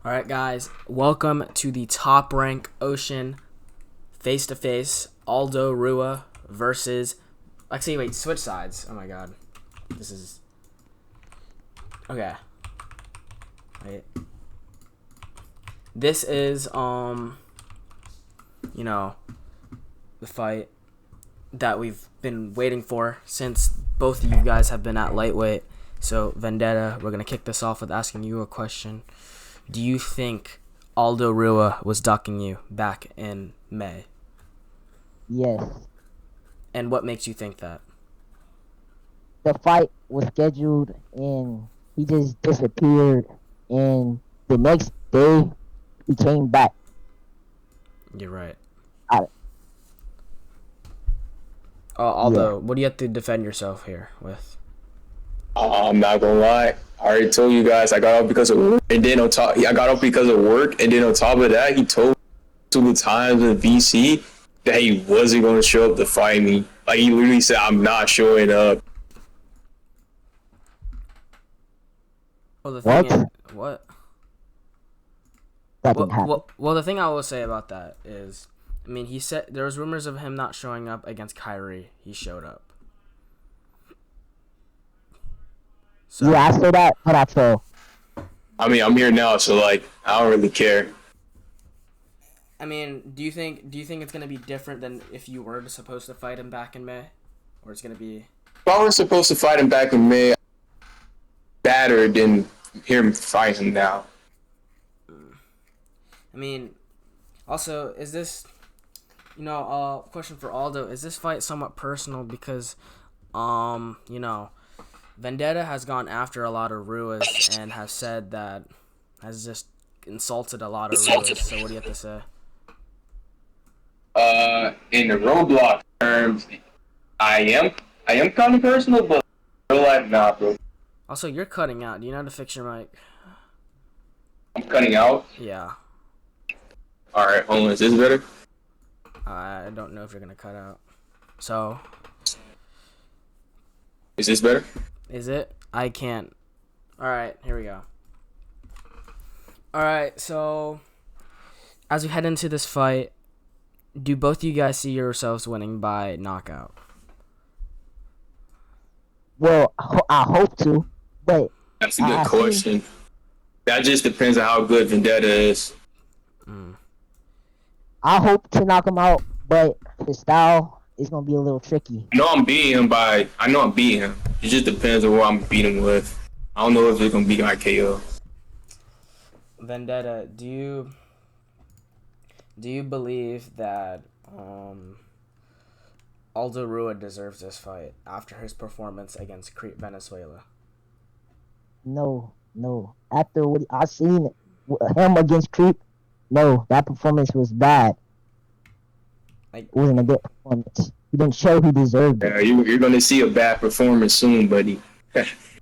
All right, guys, welcome to the Top Rank Ocean Face2Face Aldo Rua versus. Actually, wait, switch sides. Oh my god, this is okay. Wait, this is the fight that we've been waiting for since both of you guys have been at lightweight. So Vendetta, we're gonna kick this off with asking you a question. Do you think Aldo Rua was ducking you back in May? Yes. And what makes you think that? The fight was scheduled and he just disappeared, and the next day he came back. You're right. I, Aldo, yeah. what do you have to defend yourself here with? I'm not gonna lie. I already told you guys I got up because of work, and then I got up because of work, and then on top of that, he told me multiple times in VC that he wasn't gonna show up to fight me. Like he literally said, "I'm not showing up." Well, the thing is, what? That didn't happen. Well, the thing I will say about that is, I mean, he said there was rumors of him not showing up against Kyrie. He showed up. So, Yeah, I saw that, but I fell. I mean, I'm here now, so like I don't really care. I mean, do you think it's gonna be different than if you were supposed to fight him back in May, or it's gonna be? If I was supposed to fight him back in May, better than hear him fight him now. I mean, also, is this, question for Aldo? Is this fight somewhat personal because, Vendetta has gone after a lot of Ruas and has said that has just insulted a lot of Ruas. So what do you have to say? In the Roblox terms, I am kind of personal, but in real life, nah, bro. Also, you're cutting out. Do you know how to fix your mic? I'm cutting out. Yeah. All right, hold on. Is this better? I don't know if you're gonna cut out. So. Is this better? Is it? I can't. Alright, here we go. Alright, so as we head into this fight, do both of you guys see yourselves winning by knockout? Well, I hope to, but That's a good question. That just depends on how good Vendetta is. I hope to knock him out, but his style is gonna be a little tricky. I know I'm beating him. It just depends on what I'm beating him with. I don't know if it's gonna be my KO. Vendetta, do you believe that Aldo Rua deserves this fight after his performance against Crete, Venezuela? No. After what I seen him against Creep, no, that performance was bad. It wasn't a good performance. He didn't show he deserved it. Yeah, you're gonna see a bad performance soon, buddy.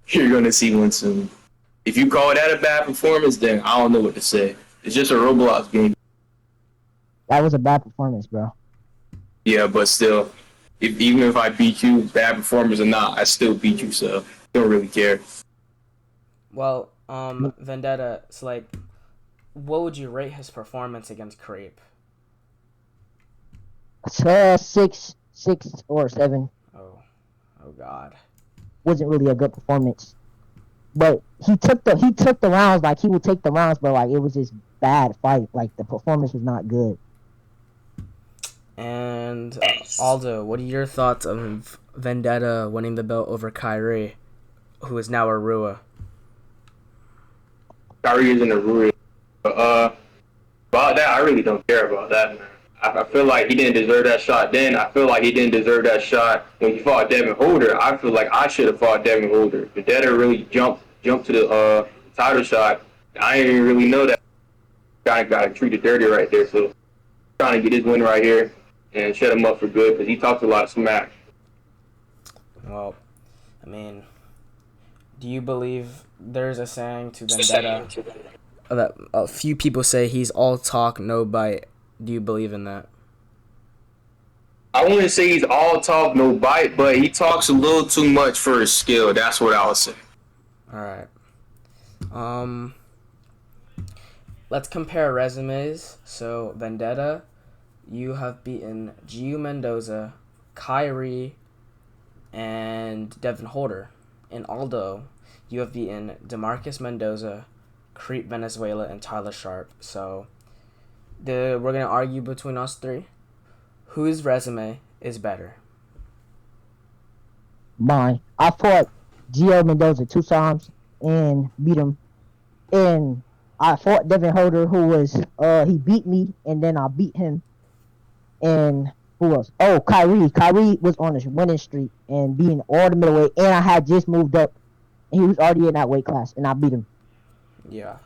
You're gonna see one soon. If you call that a bad performance, then I don't know what to say. It's just a Roblox game. That was a bad performance, bro. Yeah, but still, even if I beat you, bad performance or not, I still beat you, so don't really care. Well, Vendetta, it's like, what would you rate his performance against Creep? 6 or 7. Oh God. Wasn't really a good performance. But he took the rounds, like he would take the rounds, but like it was just bad fight. Like the performance was not good. And Aldo, what are your thoughts of Vendetta winning the belt over Kyrie, who is now a Rua? Kyrie isn't a Rui. But about that, I really don't care about that, man. I feel like he didn't deserve that shot then. I feel like he didn't deserve that shot when he fought Devin Holder. I feel like I should have fought Devin Holder. Vendetta really jumped to the title shot. I didn't even really know that. Guy got treated dirty right there. So trying to get his win right here and shut him up for good because he talks a lot of smack. Well, I mean, do you believe there's a saying to Vendetta that a few people say he's all talk, no bite? Do you believe in that? I wouldn't say he's all talk, no bite, but he talks a little too much for his skill. That's what I would say. All right. let's compare resumes. So Vendetta, you have beaten Gio Mendoza, Kyrie, and Devin Holder. And Aldo, you have beaten DeMarcus Mendoza, Creep Venezuela, and Tyler Sharp. So we're gonna argue between us three. Whose resume is better? Mine. I fought Gio Mendoza 2 times and beat him. And I fought Devin Holder, who was he beat me, and then I beat him. And who else? Oh, Kyrie. Kyrie was on a winning streak and being all the middleweight, and I had just moved up, and he was already in that weight class, and I beat him. Yeah.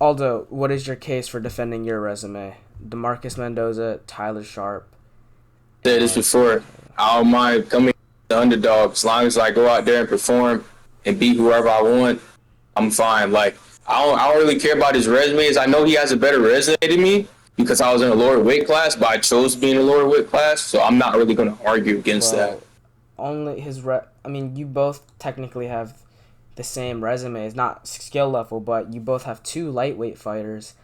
Aldo, what is your case for defending your resume? DeMarcus Mendoza, Tyler Sharp. Said this before. I don't mind coming the underdog as long as I go out there and perform and beat whoever I want. I'm fine. Like I don't really care about his resumes. I know he has a better resume than me because I was in a lower weight class, but I chose to be in a lower weight class, so I'm not really going to argue against that. Only I mean, you both technically have the same resumes, not skill level, but you both have 2 lightweight fighters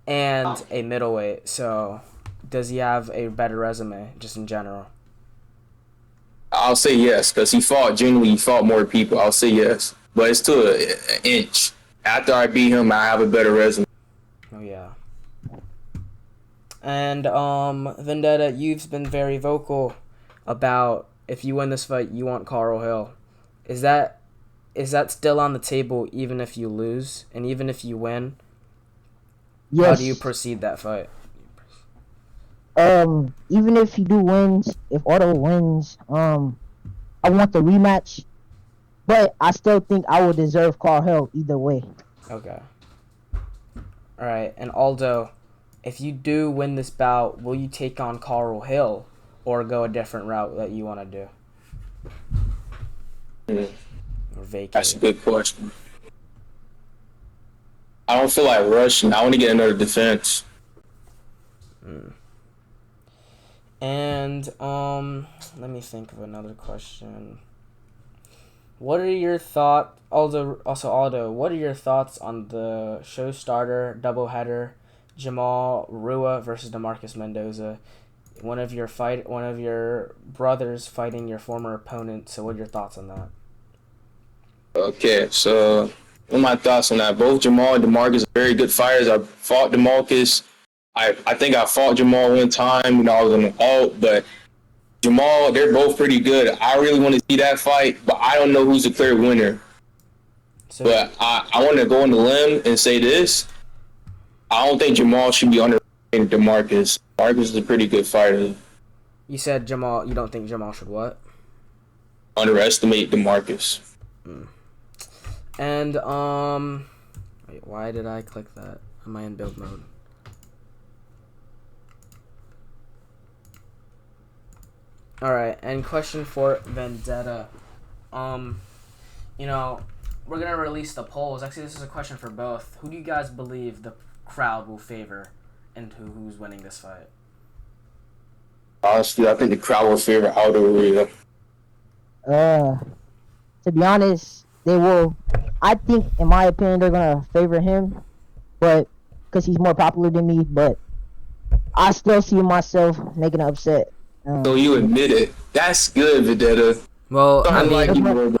and a middleweight. So, does he have a better resume just in general? I'll say yes because he fought more people. I'll say yes, but it's to an inch. After I beat him, I have a better resume. Oh yeah. And Vendetta, you've been very vocal about if you win this fight, you want Carl Hill. Is that still on the table even if you lose and even if you win? Yes. How do you proceed that fight? Even if he wins, if Otto wins, I want the rematch, but I still think I will deserve Carl Hill either way. Okay. All right, and Aldo, if you do win this bout, will you take on Carl Hill or go a different route that you want to do? Or vacate? That's a good question. I don't feel like rushing. I want to get another defense. And let me think of another question. What are your thoughts, Aldo? What are your thoughts on the show starter doubleheader, Jamal Rua versus DeMarcus Mendoza? One of your brothers fighting your former opponent. So, what are your thoughts on that? Okay, so what are my thoughts on that? Both Jamal and DeMarcus are very good fighters. I fought DeMarcus. I think I fought Jamal one time when I was on the alt, but Jamal, they're both pretty good. I really want to see that fight, but I don't know who's the clear winner. So, but I want to go on the limb and say this. I don't think Jamal should be underrated DeMarcus. DeMarcus is a pretty good fighter. You said Jamal, you don't think Jamal should what? Underestimate DeMarcus. And, wait, why did I click that? Am I in build mode? Alright, and question for Vendetta. You know, we're gonna release the polls. Actually, this is a question for both. Who do you guys believe the crowd will favor and who's winning this fight? Honestly, I think the crowd will favor Aldo Rio. To be honest, they will. I think, in my opinion, they're gonna favor him, but because he's more popular than me. But I still see myself making an upset. So you admit it. That's good, Vendetta. Well, I mean,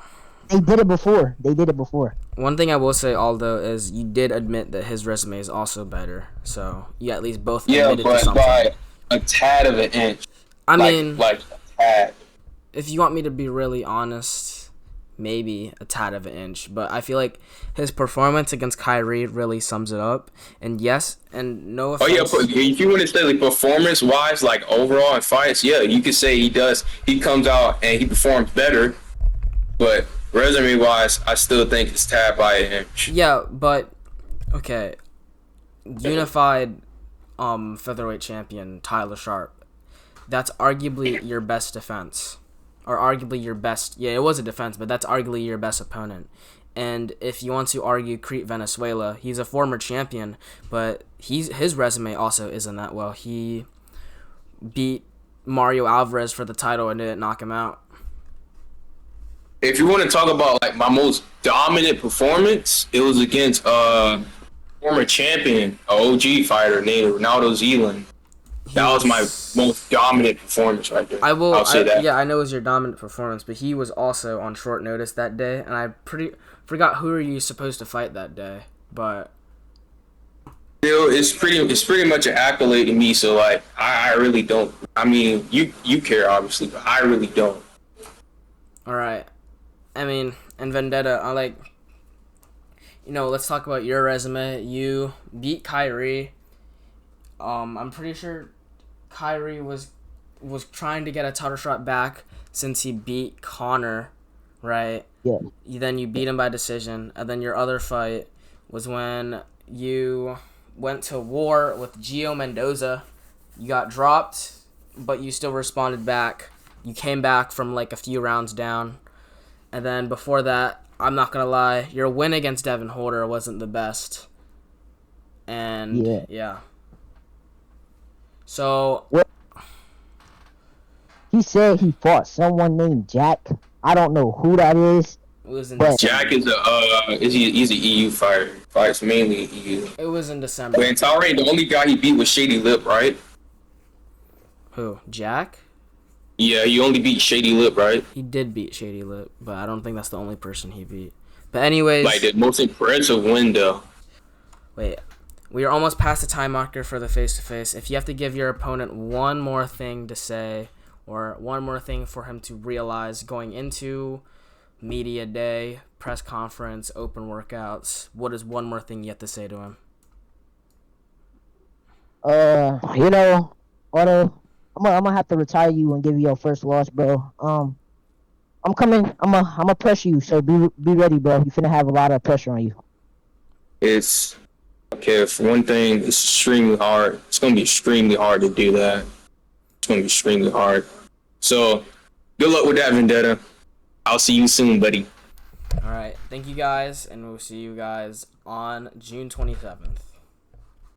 they did it before. One thing I will say, Aldo, is you did admit that his resume is also better. So you at least both admitted to something. Yeah, but by a tad of an inch. I mean, like a tad. If you want me to be really honest, maybe a tad of an inch. But I feel like his performance against Kyrie really sums it up. And yes, and no offense. Oh yeah, but if you want to say like performance-wise, like overall in fights, yeah, you could say he does. He comes out and he performs better. But resume-wise, I still think it's tad by an inch. Yeah, but okay, unified featherweight champion Tyler Sharp. That's arguably your best defense. Or arguably your best... Yeah, it was a defense, but that's arguably your best opponent. And if you want to argue Creep Venezuela, he's a former champion, but his resume also isn't that well. He beat Mario Alvarez for the title and didn't knock him out. If you want to talk about like my most dominant performance, it was against former champion, a OG fighter named Ronaldo Zealand. That was my most dominant performance right there. I'll say that. Yeah, I know it was your dominant performance, but he was also on short notice that day, and I forgot who are you supposed to fight that day, but Still, it's pretty much an accolade to me. So like, I really don't. I mean, you care obviously, but I really don't. all right. I mean, and Vendetta, I like. Let's talk about your resume. You beat Kyrie. I'm pretty sure Kyrie was trying to get a title shot back since he beat Connor, right? Yeah. Then you beat him by decision, and then your other fight was when you went to war with Gio Mendoza. You got dropped, but you still responded back. You came back from like a few rounds down, and then before that, I'm not gonna lie, your win against Devin Holder wasn't the best. And yeah. So Well, he said he fought someone named Jack. I don't know who that is. it was in But- Jack is he's an EU fighter. Fights mainly in EU. It was in December. When Talray, the only guy he beat was Shady Lip, right? Who? Jack? Yeah, he only beat Shady Lip, right? He did beat Shady Lip, but I don't think that's the only person he beat. But anyways, Like the most impressive win though. wait. We are almost past the time marker for the face-to-face. If you have to give your opponent one more thing to say or one more thing for him to realize going into media day, press conference, open workouts, what is one more thing you have to say to him? Otto, I'm gonna have to retire you and give you your first loss, bro. I'm coming. I'm gonna pressure you, so be ready, bro. You finna have a lot of pressure on you. It's okay. For one thing, it's extremely hard. It's gonna be extremely hard to do that. It's gonna be extremely hard. So, good luck with that, Vendetta. I'll see you soon, buddy. All right. Thank you guys, and we'll see you guys on June 27th.